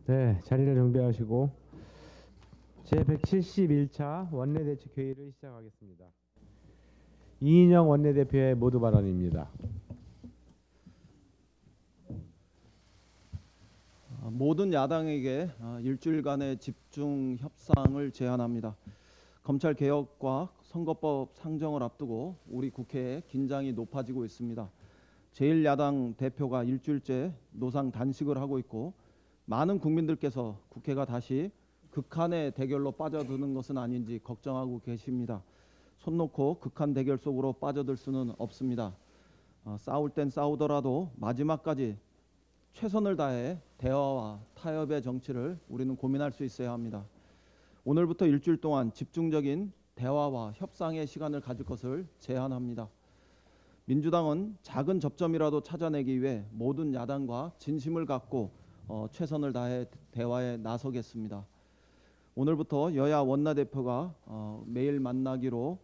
네, 자리를 정비하시고 제171차 원내대책회의를 시작하겠습니다. 이인영 원내대표의 모두 발언입니다. 모든 야당에게 일주일간의 집중 협상을 제안합니다. 검찰 개혁과 선거법 상정을 앞두고 우리 국회에 긴장이 높아지고 있습니다. 제1야당 대표가 일주일째 노상 단식을 하고 있고 많은 국민들께서 국회가 다시 극한의 대결로 빠져드는 것은 아닌지 걱정하고 계십니다. 손 놓고 극한 대결 속으로 빠져들 수는 없습니다. 싸울 땐 싸우더라도 마지막까지 최선을 다해 대화와 타협의 정치를 우리는 고민할 수 있어야 합니다. 오늘부터 일주일 동안 집중적인 대화와 협상의 시간을 가질 것을 제안합니다. 민주당은 작은 접점이라도 찾아내기 위해 모든 야당과 진심을 갖고 최선을 다해 대화에 나서겠습니다. 오늘부터 여야 원내대표가 매일 만나기로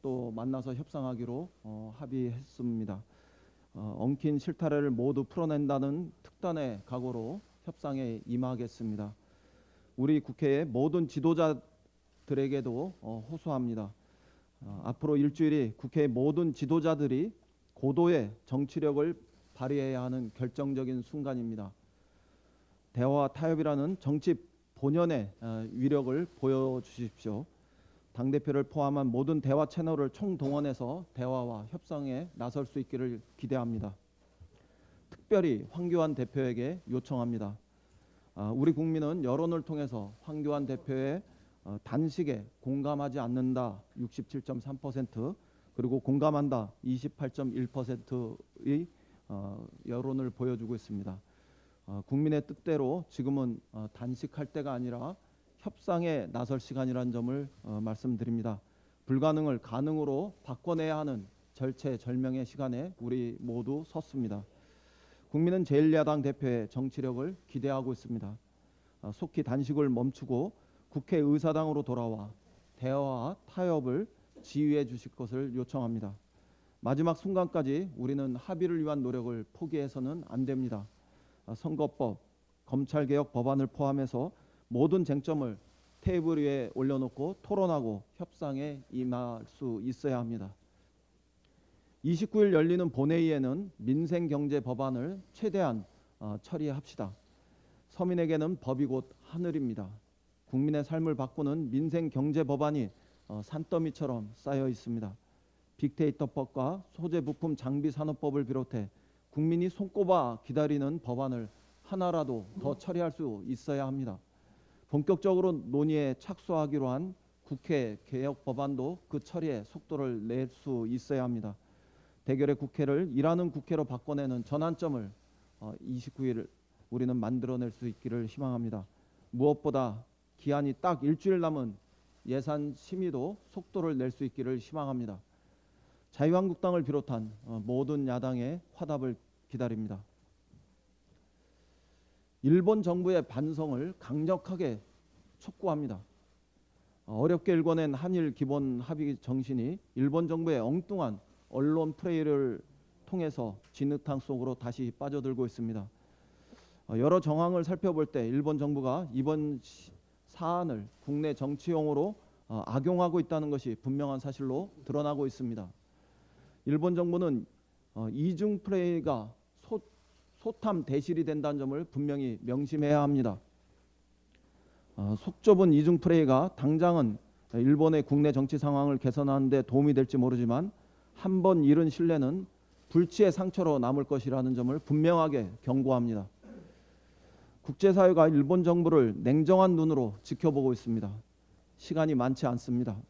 또 만나서 협상하기로 합의했습니다. 엉킨 실타래를 모두 풀어낸다는 특단의 각오로 협상에 임하겠습니다. 우리 국회의 모든 지도자들에게도 호소합니다. 앞으로 일주일이 국회의 모든 지도자들이 고도의 정치력을 발휘해야 하는 결정적인 순간입니다. 대화와 타협이라는 정치 본연의 위력을 보여주십시오. 당대표를 포함한 모든 대화 채널을 총동원해서 대화와 협상에 나설 수 있기를 기대합니다. 특별히 황교안 대표에게 요청합니다. 우리 국민은 여론을 통해서 황교안 대표의 단식에 공감하지 않는다 67.3%, 그리고 공감한다 28.1%의 여론을 보여주고 있습니다. 국민의 뜻대로 지금은 단식할 때가 아니라 협상에 나설 시간이라는 점을 말씀드립니다. 불가능을 가능으로 바꿔내야 하는 절체절명의 시간에 우리 모두 섰습니다. 국민은 제1야당 대표의 정치력을 기대하고 있습니다. 속히 단식을 멈추고 국회의사당으로 돌아와 대화와 타협을 지휘해 주실 것을 요청합니다. 마지막 순간까지 우리는 합의를 위한 노력을 포기해서는 안 됩니다. 선거법, 검찰개혁 법안을 포함해서 모든 쟁점을 테이블 위에 올려놓고 토론하고 협상에 임할 수 있어야 합니다. 29일 열리는 본회의에는 민생경제 법안을 최대한 처리합시다. 서민에게는 법이 곧 하늘입니다. 국민의 삶을 바꾸는 민생경제 법안이 산더미처럼 쌓여 있습니다. 빅데이터법과 소재부품 장비산업법을 비롯해 국민이 손꼽아 기다리는 법안을 하나라도 더 처리할 수 있어야 합니다. 본격적으로 논의에 착수하기로 한 국회 개혁 법안도 그 처리에 속도를 낼 수 있어야 합니다. 대결의 국회를 일하는 국회로 바꿔내는 전환점을 29일 우리는 만들어낼 수 있기를 희망합니다. 무엇보다 기한이 딱 일주일 남은 예산 심의도 속도를 낼 수 있기를 희망합니다. 자유한국당을 비롯한 모든 야당의 화답을 기다립니다. 일본 정부의 반성을 강력하게 촉구합니다. 어렵게 일궈낸 한일 기본 합의 정신이 일본 정부의 엉뚱한 언론 프레이를 통해서 진흙탕 속으로 다시 빠져들고 있습니다. 여러 정황을 살펴볼 때 일본 정부가 이번 사안을 국내 정치용으로 악용하고 있다는 것이 분명한 사실로 드러나고 있습니다. 일본 정부는 이중 플레이가 소탐 대실이 된다는 점을 분명히 명심해야 합니다. 속 좁은 이중 플레이가 당장은 일본의 국내 정치 상황을 개선하는 데 도움이 될지 모르지만 한 번 잃은 신뢰는 불치의 상처로 남을 것이라는 점을 분명하게 경고합니다. 국제사회가 일본 정부를 냉정한 눈으로 지켜보고 있습니다. 시간이 많지 않습니다.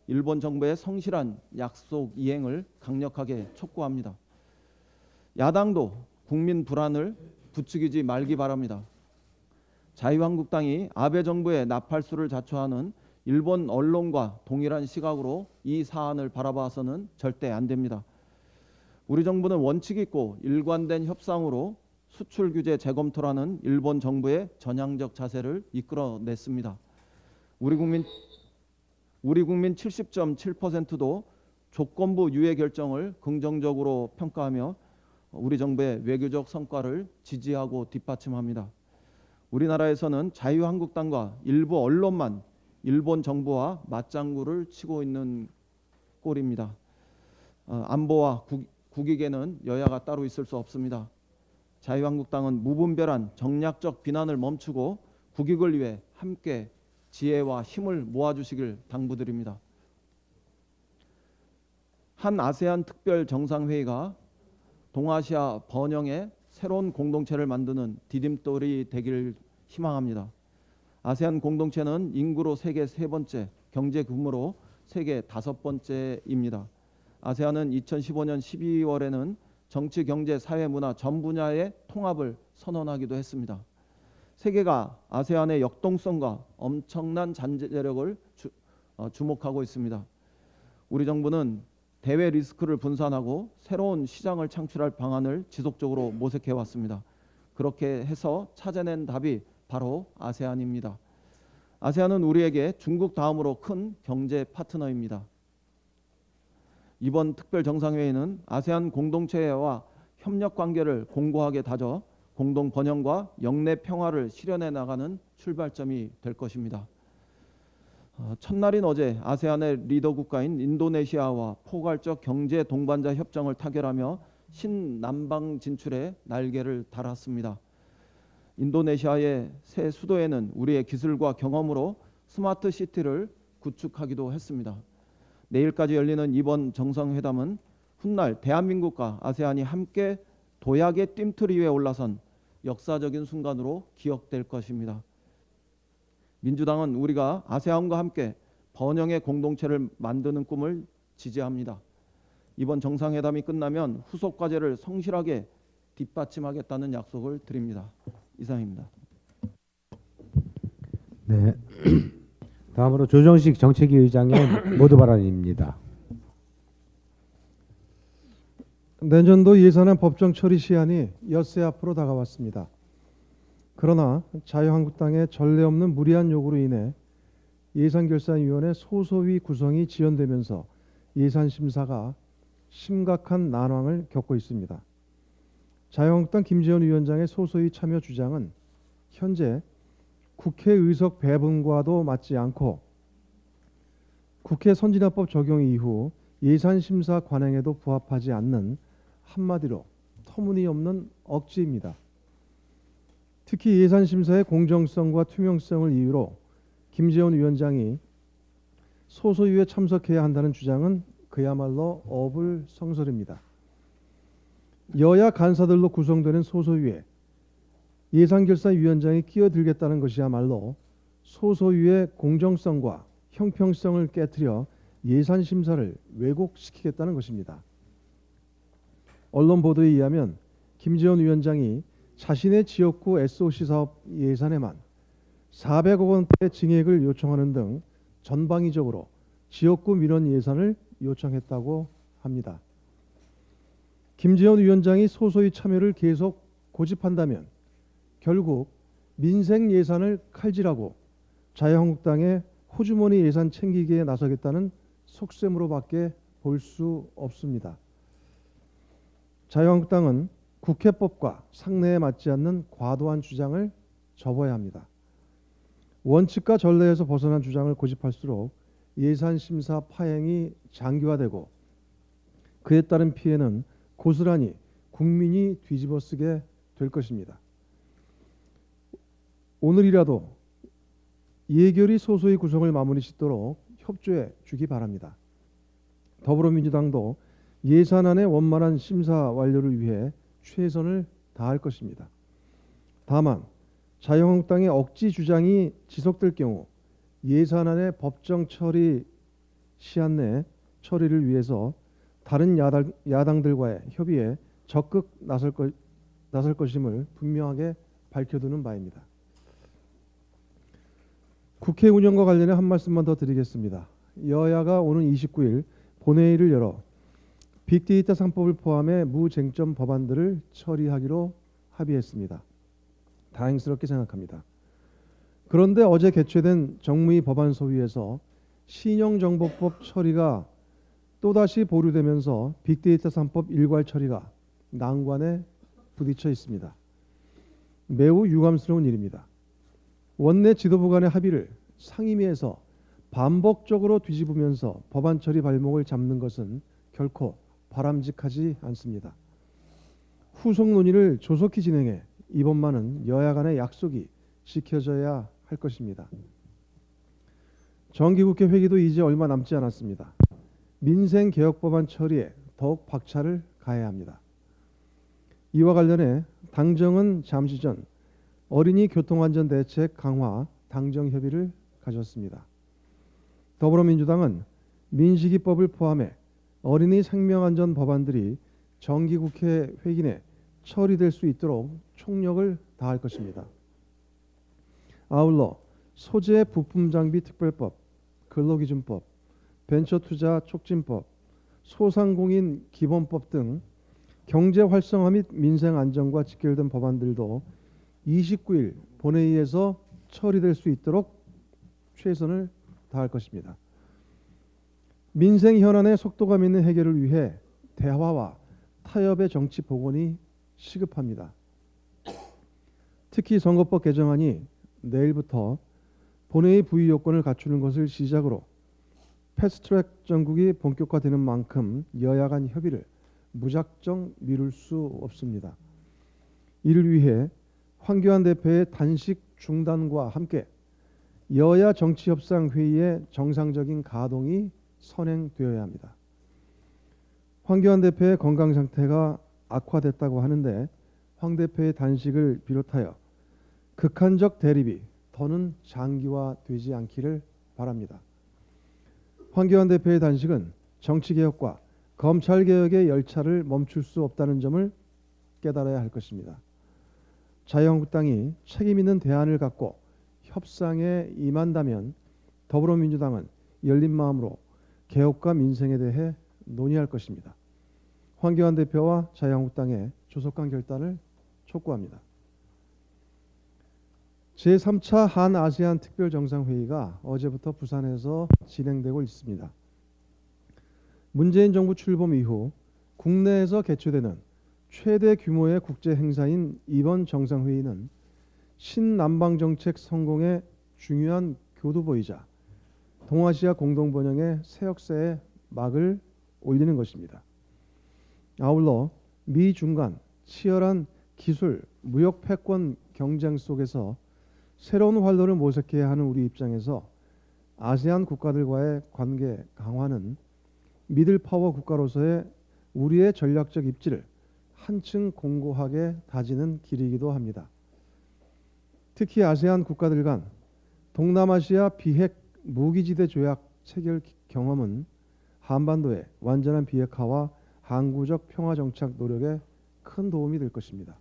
일본 정부의 성실한 약속 이행을 강력하게 촉구합니다. 야당도 국민 불안을 부추기지 말기 바랍니다. 자유한국당이 아베 정부의 나팔수를 자초하는 일본 언론과 동일한 시각으로 이 사안을 바라봐서는 절대 안 됩니다. 우리 정부는 원칙 있고 일관된 협상으로 수출 규제 재검토라는 일본 정부의 전향적 자세를 이끌어냈습니다. 우리 국민 70.7%도 조건부 유예 결정을 긍정적으로 평가하며 우리 정부의 외교적 성과를 지지하고 뒷받침합니다. 우리나라에서는 자유한국당과 일부 언론만 일본 정부와 맞장구를 치고 있는 꼴입니다. 안보와 국익에는 여야가 따로 있을 수 없습니다. 자유한국당은 무분별한 정략적 비난을 멈추고 국익을 위해 함께 지혜와 힘을 모아주시길 당부드립니다. 한 아세안 특별 정상회의가 동아시아 번영의 새로운 공동체를 만드는 디딤돌이 되기를 희망합니다. 아세안 공동체는 인구로 세계 세 번째, 경제 규모로 세계 다섯 번째입니다. 아세안은 2015년 12월에는 정치, 경제, 사회, 문화 전 분야의 통합을 선언하기도 했습니다. 세계가 아세안의 역동성과 엄청난 잠재력을 주목하고 있습니다. 우리 정부는 대외 리스크를 분산하고 새로운 시장을 창출할 방안을 지속적으로 모색해 왔습니다. 그렇게 해서 찾아낸 답이 바로 아세안입니다. 아세안은 우리에게 중국 다음으로 큰 경제 파트너입니다. 이번 특별 정상회의는 아세안 공동체와 협력 관계를 공고하게 다져 공동 번영과 영내 평화를 실현해 나가는 출발점이 될 것입니다. 첫날인 어제 아세안의 리더 국가인 인도네시아와 포괄적 경제 동반자 협정을 타결하며 신남방 진출에 날개를 달았습니다. 인도네시아의 새 수도에는 우리의 기술과 경험으로 스마트 시티를 구축하기도 했습니다. 내일까지 열리는 이번 정상회담은 훗날 대한민국과 아세안이 함께 도약의 뜀틀 위에 올라선 역사적인 순간으로 기억될 것입니다. 민주당은 우리가 아세안과 함께 번영의 공동체를 만드는 꿈을 지지합니다. 이번 정상회담이 끝나면 후속 과제를 성실하게 뒷받침하겠다는 약속을 드립니다. 이상입니다. 네. 다음으로 조정식 정책위 의장의 모두 발언입니다. 내년도 예산안 법정 처리 시한이 엿새 앞으로 다가왔습니다. 그러나 자유한국당의 전례 없는 무리한 요구로 인해 예산결산위원회 소소위 구성이 지연되면서 예산 심사가 심각한 난항을 겪고 있습니다. 자유한국당 김재원 위원장의 소소위 참여 주장은 현재 국회 의석 배분과도 맞지 않고 국회 선진화법 적용 이후 예산심사 관행에도 부합하지 않는 한마디로 터무니없는 억지입니다. 특히 예산심사의 공정성과 투명성을 이유로 김재원 위원장이 소소위에 참석해야 한다는 주장은 그야말로 어불성설입니다. 여야 간사들로 구성되는 소소위에 예산결산위원장이 끼어들겠다는 것이야말로 소소위의 공정성과 형평성을 깨트려 예산심사를 왜곡시키겠다는 것입니다. 언론 보도에 의하면 김재원 위원장이 자신의 지역구 SOC 사업 예산에만 400억 원대 증액을 요청하는 등 전방위적으로 지역구 민원 예산을 요청했다고 합니다. 김재원 위원장이 소소위 참여를 계속 고집한다면 결국 민생 예산을 칼질하고 자유한국당의 호주머니 예산 챙기기에 나서겠다는 속셈으로밖에 볼 수 없습니다. 자유한국당은 국회법과 상례에 맞지 않는 과도한 주장을 접어야 합니다. 원칙과 전례에서 벗어난 주장을 고집할수록 예산심사 파행이 장기화되고 그에 따른 피해는 고스란히 국민이 뒤집어쓰게 될 것입니다. 오늘이라도 예결위 소소위 구성을 마무리 짓도록 협조해 주기 바랍니다. 더불어민주당도 예산안의 원만한 심사 완료를 위해 최선을 다할 것입니다. 다만 자유한국당의 억지 주장이 지속될 경우 예산안의 법정 처리 시한 내 처리를 위해서 다른 야당들과의 협의에 적극 나설 것임을 분명하게 밝혀두는 바입니다. 국회 운영과 관련해 한 말씀만 더 드리겠습니다. 여야가 오는 29일 본회의를 열어 빅데이터 3법을 포함해 무쟁점 법안들을 처리하기로 합의했습니다. 다행스럽게 생각합니다. 그런데 어제 개최된 정무위 법안 소위에서 신용정보법 처리가 또다시 보류되면서 빅데이터 3법 일괄 처리가 난관에 부딪혀 있습니다. 매우 유감스러운 일입니다. 원내 지도부 간의 합의를 상임위에서 반복적으로 뒤집으면서 법안 처리 발목을 잡는 것은 결코 바람직하지 않습니다. 후속 논의를 조속히 진행해 이번만은 여야 간의 약속이 지켜져야 할 것입니다. 정기국회 회기도 이제 얼마 남지 않았습니다. 민생개혁 법안 처리에 더욱 박차를 가해야 합니다. 이와 관련해 당정은 잠시 전 어린이 교통안전대책 강화 당정협의를 가졌습니다. 더불어민주당은 민식이법을 포함해 어린이 생명안전 법안들이 정기국회 회기 내 처리될 수 있도록 총력을 다할 것입니다. 아울러 소재 부품 장비 특별법, 근로기준법, 벤처투자 촉진법, 소상공인 기본법 등 경제 활성화 및 민생 안정과 직결된 법안들도 29일 본회의에서 처리될 수 있도록 최선을 다할 것입니다. 민생 현안의 속도감 있는 해결을 위해 대화와 타협의 정치 복원이 시급합니다. 특히 선거법 개정안이 내일부터 본회의 부의 요건을 갖추는 것을 시작으로 패스트트랙 정국이 본격화되는 만큼 여야 간 협의를 무작정 미룰 수 없습니다. 이를 위해 황교안 대표의 단식 중단과 함께 여야 정치협상회의의 정상적인 가동이 선행되어야 합니다. 황교안 대표의 건강 상태가 악화됐다고 하는데 황 대표의 단식을 비롯하여 극한적 대립이 더는 장기화되지 않기를 바랍니다. 황교안 대표의 단식은 정치개혁과 검찰개혁의 열차를 멈출 수 없다는 점을 깨달아야 할 것입니다. 자유한국당이 책임 있는 대안을 갖고 협상에 임한다면 더불어민주당은 열린 마음으로 개혁과 민생에 대해 논의할 것입니다. 황교안 대표와 자유한국당의 조속한 결단을 촉구합니다. 제3차 한아세안 특별정상회의가 어제부터 부산에서 진행되고 있습니다. 문재인 정부 출범 이후 국내에서 개최되는 최대 규모의 국제 행사인 이번 정상회의는 신남방 정책 성공의 중요한 교두보이자 동아시아 공동번영의 새 역사에 막을 올리는 것입니다. 아울러 미중 간 치열한 기술, 무역 패권 경쟁 속에서 새로운 활로를 모색해야 하는 우리 입장에서 아세안 국가들과의 관계 강화는 미들파워 국가로서의 우리의 전략적 입지를 한층 공고하게 다지는 길이기도 합니다. 특히 아세안 국가들 간 동남아시아 비핵 무기지대 조약 체결 경험은 한반도의 완전한 비핵화와 항구적 평화 정착 노력에 큰 도움이 될 것입니다.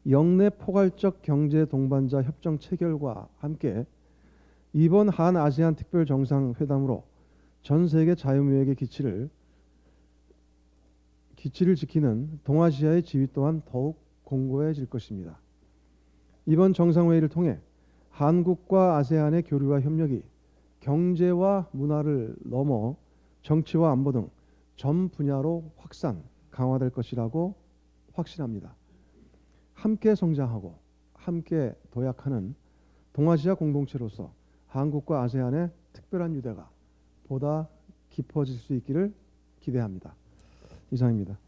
영내 포괄적 경제 동반자 협정 체결과 함께 이번 한아세안 특별 정상회담으로 전 세계 자유무역의 기치를 지키는 동아시아의 지위 또한 더욱 공고해질 것입니다. 이번 정상회의를 통해 한국과 아세안의 교류와 협력이 경제와 문화를 넘어 정치와 안보 등 전 분야로 확산, 강화될 것이라고 확신합니다. 함께 성장하고 함께 도약하는 동아시아 공동체로서 한국과 아세안의 특별한 유대가 보다 깊어질 수 있기를 기대합니다. 이상입니다.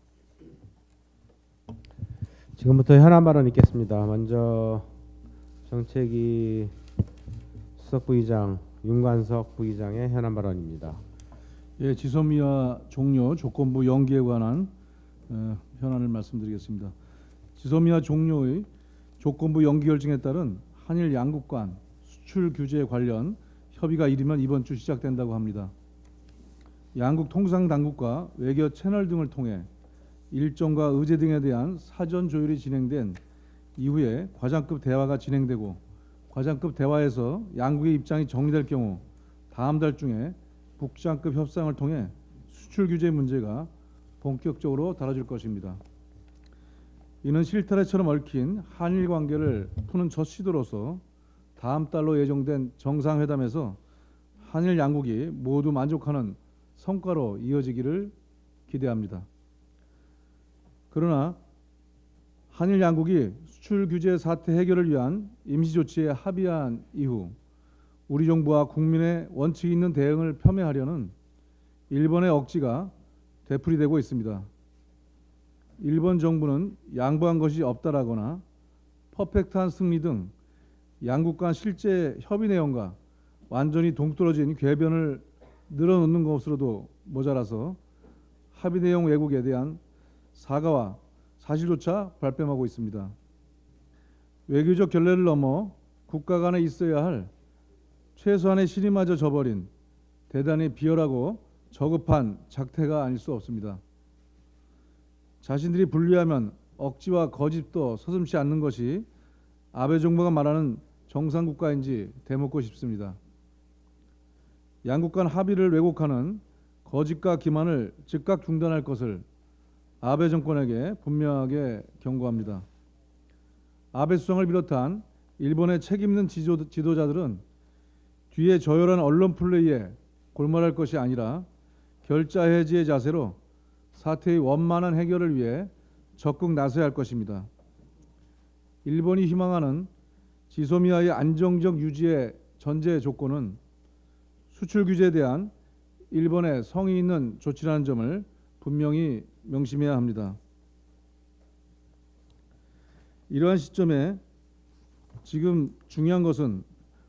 지금부터 현안 발언 있겠습니다. 먼저 정책위 수석부의장 윤관석 부의장의 현안 발언입니다. 예, 지소미아 종료 조건부 연기에 관한 현안을 말씀드리겠습니다. 지소미아 종료의 조건부 연기 결정에 따른 한일 양국 간 수출 규제 관련 협의가 이르면 이번 주 시작된다고 합니다. 양국 통상 당국과 외교 채널 등을 통해 일정과 의제 등에 대한 사전 조율이 진행된 이후에 과장급 대화가 진행되고 과장급 대화에서 양국의 입장이 정리될 경우 다음 달 중에 북장급 협상을 통해 수출 규제 문제가 본격적으로 다뤄질 것입니다. 이는 실타래처럼 얽힌 한일 관계를 푸는 첫 시도로서 다음 달로 예정된 정상회담에서 한일 양국이 모두 만족하는 성과로 이어지기를 기대합니다. 그러나 한일 양국이 수출 규제 사태 해결을 위한 임시 조치에 합의한 이후 우리 정부와 국민의 원칙 있는 대응을 폄훼하려는 일본의 억지가 되풀이되고 있습니다. 일본 정부는 양보한 것이 없다라거나 퍼펙트한 승리 등 양국 간 실제 협의 내용과 완전히 동떨어진 궤변을 늘어놓는 것으로도 모자라서 합의 내용 왜곡에 대한 사과와 사실조차 발뺌하고 있습니다. 외교적 결례를 넘어 국가 간에 있어야 할 최소한의 실의마저 저버린 대단히 비열하고 저급한 작태가 아닐 수 없습니다. 자신들이 불리하면 억지와 거짓도 서슴지 않는 것이 아베 정부가 말하는 정상국가인지 되묻고 싶습니다. 양국 간 합의를 왜곡하는 거짓과 기만을 즉각 중단할 것을 아베 정권에게 분명하게 경고합니다. 아베 수상을 비롯한 일본의 책임 있는 지도자들은 뒤에 저열한 언론 플레이에 골몰할 것이 아니라 결자 해지의 자세로 사태의 원만한 해결을 위해 적극 나서야 할 것입니다. 일본이 희망하는 지소미아의 안정적 유지의 전제 조건은 수출 규제에 대한 일본의 성의 있는 조치라는 점을 분명히 명심해야 합니다. 이러한 시점에 지금 중요한 것은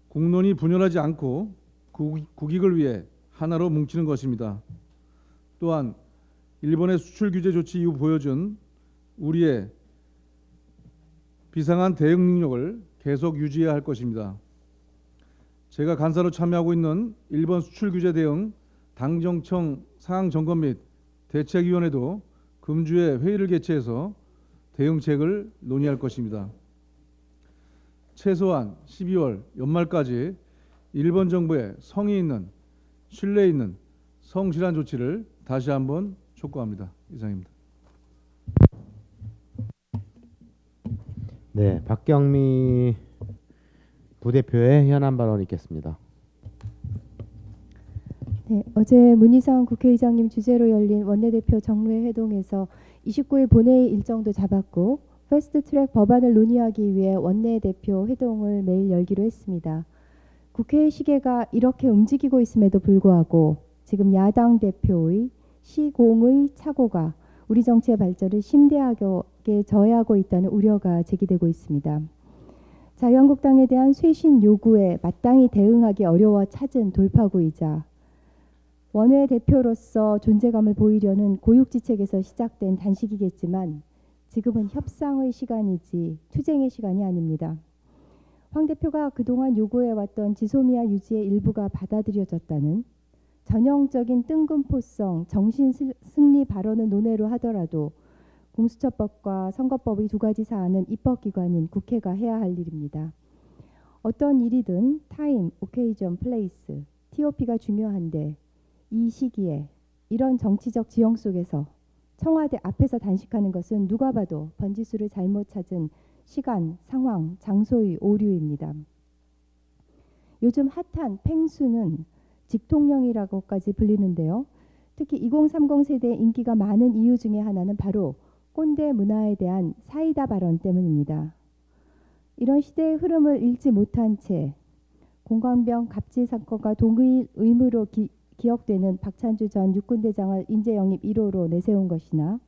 국론이 분열하지 않고 국익을 위해 하나로 뭉치는 것입니다. 또한 일본의 수출 규제 조치 이후 보여준 우리의 비상한 대응 능력을 계속 유지해야 할 것입니다. 제가 간사로 참여하고 있는 일본 수출 규제 대응 당정청 상황 점검 및 대책위원회도 금주에 회의를 개최해서 대응책을 논의할 것입니다. 최소한 12월 연말까지 일본 정부의 성의 있는 신뢰 있는 성실한 조치를 다시 한번 촉구합니다. 이상입니다. 네, 박경미 부대표의 현안 발언 있겠습니다. 네, 어제 문희상 국회의장님 주재로 열린 원내대표 정례 회동에서 29일 본회의 일정도 잡았고 패스트트랙 법안을 논의하기 위해 원내대표 회동을 매일 열기로 했습니다. 국회의 시계가 이렇게 움직이고 있음에도 불구하고 지금 야당 대표의 시공의 착오가 우리 정치의 발전을 심대하게 저해하고 있다는 우려가 제기되고 있습니다. 자유한국당에 대한 쇄신 요구에 마땅히 대응하기 어려워 찾은 돌파구이자 원외대표로서 존재감을 보이려는 고육지책에서 시작된 단식이겠지만 지금은 협상의 시간이지 투쟁의 시간이 아닙니다. 황 대표가 그동안 요구해왔던 지소미아 유지의 일부가 받아들여졌다는 전형적인 뜬금포성 정신승리 발언을 논외로 하더라도 공수처법과 선거법의 두 가지 사안은 입법기관인 국회가 해야 할 일입니다. 어떤 일이든 타임, 오케이전, 플레이스, TOP가 중요한데 이 시기에 이런 정치적 지형 속에서 청와대 앞에서 단식하는 것은 누가 봐도 번지수를 잘못 찾은 시간, 상황, 장소의 오류입니다. 요즘 핫한 팽수는 직통령이라고까지 불리는데요. 특히 2030 세대의 인기가 많은 이유 중에 하나는 바로 꼰대 문화에 대한 사이다 발언 때문입니다. 이런 시대의 흐름을 읽지 못한 채 공관병 갑질 사건과 동일 의무로 기억되는 박찬주 전 육군대장을 인재 영입 1호로 내세운 것이나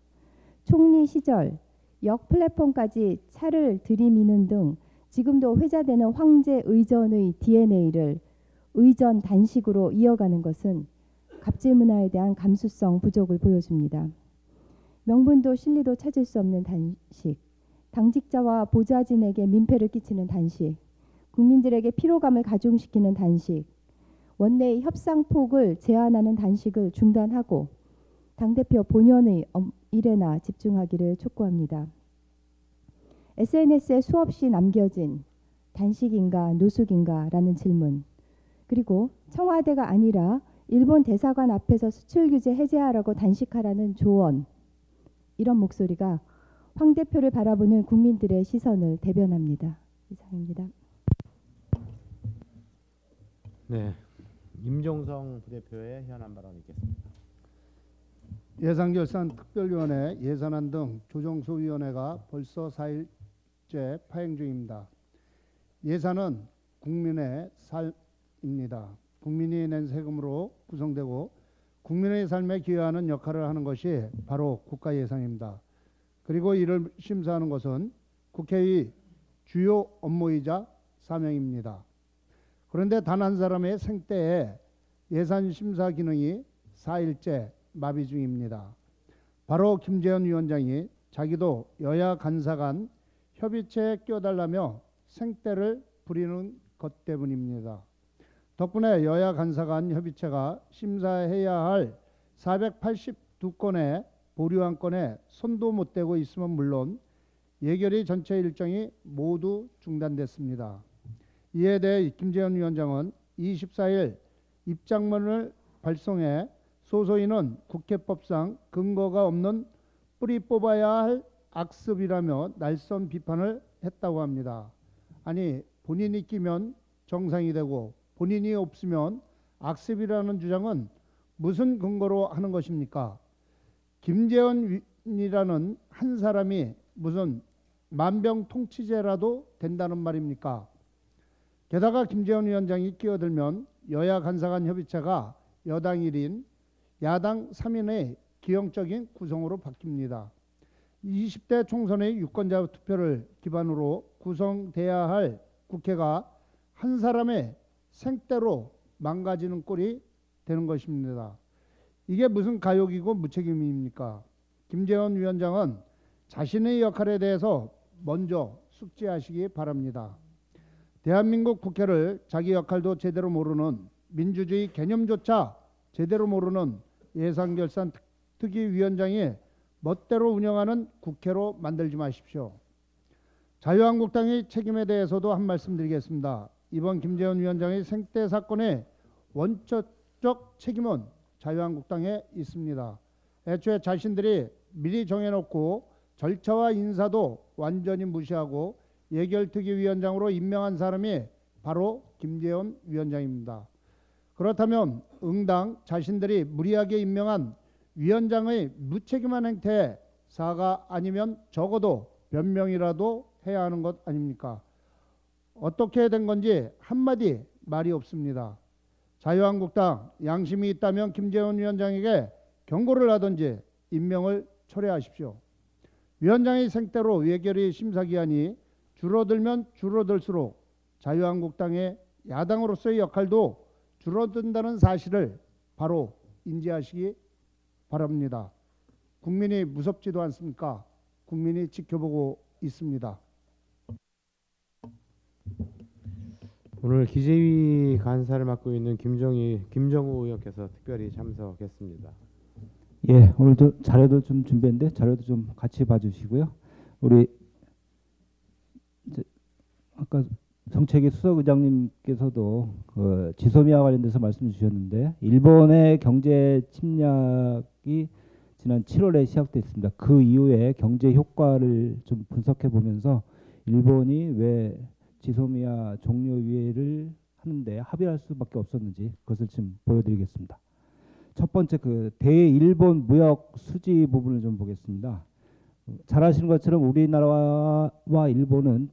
총리 시절 역 플랫폼까지 차를 들이미는 등 지금도 회자되는 황제 의전의 DNA를 의전 단식으로 이어가는 것은 갑질 문화에 대한 감수성 부족을 보여줍니다. 명분도 실리도 찾을 수 없는 단식, 당직자와 보좌진에게 민폐를 끼치는 단식, 국민들에게 피로감을 가중시키는 단식, 원내의 협상폭을 제한하는 단식을 중단하고 당대표 본연의 일에나 집중하기를 촉구합니다. SNS에 수없이 남겨진 단식인가 노숙인가라는 질문, 그리고 청와대가 아니라 일본 대사관 앞에서 수출 규제 해제하라고 단식하라는 조언, 이런 목소리가 황 대표를 바라보는 국민들의 시선을 대변합니다. 이상입니다. 네, 임종성 부대표의 현안 발언 있겠습니다. 예산결산 특별위원회, 예산안 등 조정소위원회가 벌써 4일 10일째 파행 중입니다. 예산은 국민의 삶입니다. 국민이 낸 세금으로 구성되고 국민의 삶에 기여하는 역할을 하는 것이 바로 국가 예산입니다. 그리고 이를 심사하는 것은 국회의 주요 업무이자 사명입니다. 그런데 단 한 사람의 생때에 예산 심사 기능이 4일째 마비 중입니다. 바로 김재원 위원장이 자기도 여야 간사 간 협의체에 끼어달라며 생떼를 부리는 것 때문입니다. 덕분에 여야 간사 간 협의체가 심사해야 할 482건의 보류안건에 손도 못 대고 있으면 물론 예결위 전체 일정이 모두 중단됐습니다. 이에 대해 김재원 위원장은 24일 입장문을 발송해 소소인은 국회법상 근거가 없는 뿌리 뽑아야 할 악습이라며 날선 비판을 했다고 합니다. 아니, 본인이 끼면 정상이 되고 본인이 없으면 악습이라는 주장은 무슨 근거로 하는 것입니까? 김재원이라는 한 사람이 무슨 만병통치제라도 된다는 말입니까? 게다가 김재원 위원장이 끼어들면 여야 간사 간 협의체가 여당 1인, 야당 3인의 기형적인 구성으로 바뀝니다. 20대 총선의 유권자 투표를 기반으로 구성돼야 할 국회가 한 사람의 생떼로 망가지는 꼴이 되는 것입니다. 이게 무슨 가욕이고 무책임입니까? 김재원 위원장은 자신의 역할에 대해서 먼저 숙지하시기 바랍니다. 대한민국 국회를 자기 역할도 제대로 모르는, 민주주의 개념조차 제대로 모르는 예산결산특위위원장이 멋대로 운영하는 국회로 만들지 마십시오. 자유한국당의 책임에 대해서도 한 말씀 드리겠습니다. 이번 김재원 위원장의 생떼 사건의 원초적 책임은 자유한국당에 있습니다. 애초에 자신들이 미리 정해놓고 절차와 인사도 완전히 무시하고 예결특위위원장으로 임명한 사람이 바로 김재원 위원장입니다. 그렇다면 응당 자신들이 무리하게 임명한 위원장의 무책임한 행태에 사과 아니면 적어도 변명이라도 해야 하는 것 아닙니까? 어떻게 된 건지 한마디 말이 없습니다. 자유한국당 양심이 있다면 김재원 위원장에게 경고를 하든지 임명을 철회하십시오. 위원장의 생떼로 예결위 심사기한이 줄어들면 줄어들수록 자유한국당의 야당으로서의 역할도 줄어든다는 사실을 바로 인지하시기 바랍니다. 국민이 무섭지도 않습니까? 국민이 지켜보고 있습니다. 오늘 기재위 간사를 맡고 있는 김정우 의원께서 특별히 참석했습니다. 예, 오늘도 자료도 좀 준비했는데 자료도 좀 같이 봐주시고요. 우리 아까 정책위 수석의장님께서도 그 지소미아 관련돼서 말씀 주셨는데 일본의 경제 침략이 지난 7월에 시작됐습니다. 그 이후에 경제 효과를 좀 분석해 보면서 일본이 왜 지소미아 종료위를 하는데 합의할 수밖에 없었는지 그것을 지금 보여드리겠습니다. 첫 번째 그 대일본 무역 수지 부분을 좀 보겠습니다. 잘 아시는 것처럼 우리나라와 일본은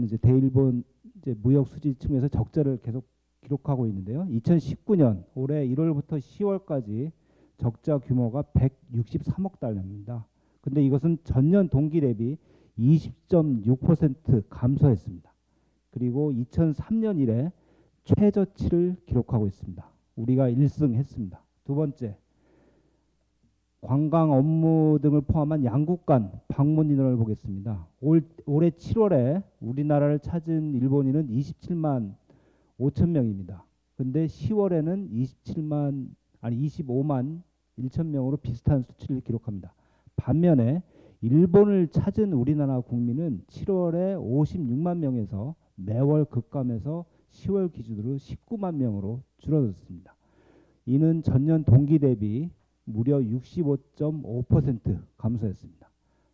이제 대일본 이제 무역 수지 측면에서 적자를 계속 기록하고 있는데요. 2019년 올해 1월부터 10월까지 적자 규모가 163억 달러입니다. 근데 이것은 전년 동기 대비 20.6% 감소했습니다. 그리고 2003년 이래 최저치를 기록하고 있습니다. 우리가 1승했습니다. 두 번째, 관광 업무 등을 포함한 양국 간 방문 인원을 보겠습니다. 올해 7월에 우리나라를 찾은 일본인은 27만 5천 명입니다. 근데 10월에는 25만 1천 명으로 비슷한 수치를 기록합니다. 반면에 일본을 찾은 우리나라 국민은 7월에 56만 명에서 매월 급감해서 10월 기준으로 19만 명으로 줄어들었습니다. 이는 전년 동기 대비 무려 65.5% 감소했습니다.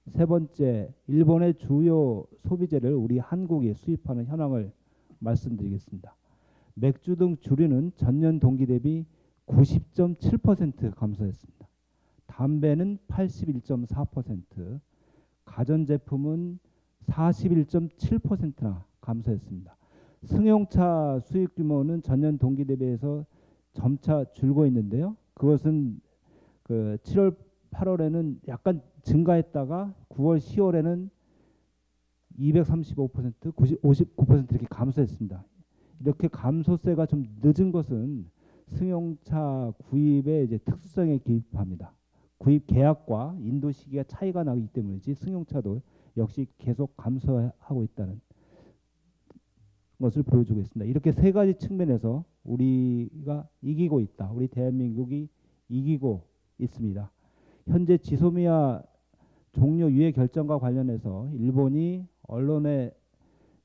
세 번째, 일본의 주요 소비재를 우리 한국에 수입하는 현황을 말씀드리겠습니다. 맥주 등 주류는 전년 동기 대비 90.7% 감소했습니다. 담배는 81.4%, 가전제품은 41.7%나 감소했습니다. 승용차 수익 규모는 전년 동기 대비해서 점차 줄고 있는데요. 그것은 그 7월, 8월에는 약간 증가했다가 9월, 10월에는 235%, 59% 이렇게 감소했습니다. 이렇게 감소세가 좀 늦은 것은 승용차 구입의 이제 특수성에 기입합니다. 구입 계약과 인도 시기가 차이가 나기 때문이지 승용차도 역시 계속 감소하고 있다는 것을 보여주고 있습니다. 이렇게 세 가지 측면에서 우리가 이기고 있다. 우리 대한민국이 이기고 있습니다. 현재 지소미아 종료 유예 결정과 관련해서 일본이 언론에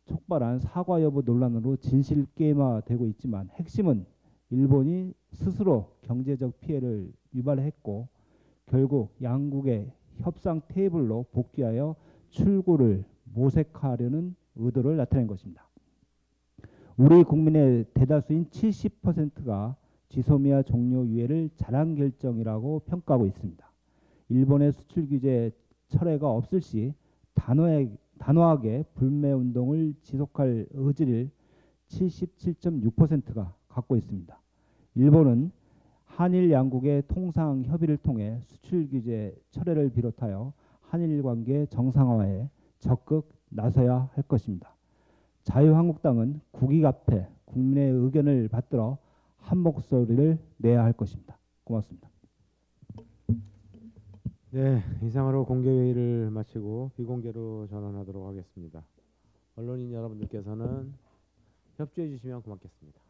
촉발한 사과 여부 논란으로 진실 게임화되고 있지만 핵심은 일본이 스스로 경제적 피해를 유발했고 결국 양국의 협상 테이블로 복귀하여 출구를 모색하려는 의도를 나타낸 것입니다. 우리 국민의 대다수인 70%가 지소미아 종료 유예를 잘한 결정이라고 평가하고 있습니다. 일본의 수출 규제 철회가 없을 시 단호하게 불매 운동을 지속할 의지를 77.6%가 갖고 있습니다. 일본은 한일 양국의 통상 협의를 통해 수출 규제 철회를 비롯하여 한일 관계 정상화에 적극 나서야 할 것입니다. 자유한국당은 국익 앞에 국민의 의견을 받들어 한 목소리를 내야 할 것입니다. 고맙습니다. 네, 이상으로 공개회의를 마치고 비공개로 전환하도록 하겠습니다. 언론인 여러분들께서는 협조해 주시면 고맙겠습니다.